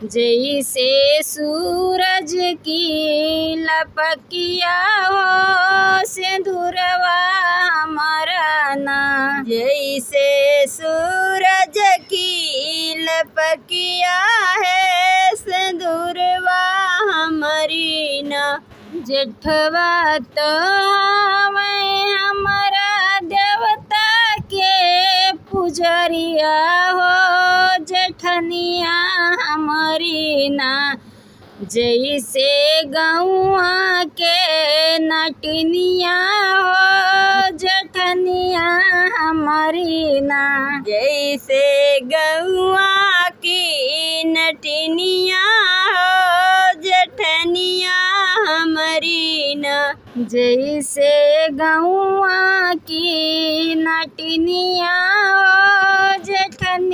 जैसे सूरज की लपकिया हो सिंदूरवा हमारा ना। जैसे सूरज की लपकिया है सिंदूरवा हमारी ना। जेठवा तो मैं हमारा देवता के पुजरिया हो जेठनिया हमारी ना। जैसे गौआ के नटनिया हो जेठनिया हमारी ना। जैसे गौआ की नटनिया हो जेठनिया हमारी ना। जैसे गौआ की नटनिया हो जेठनिया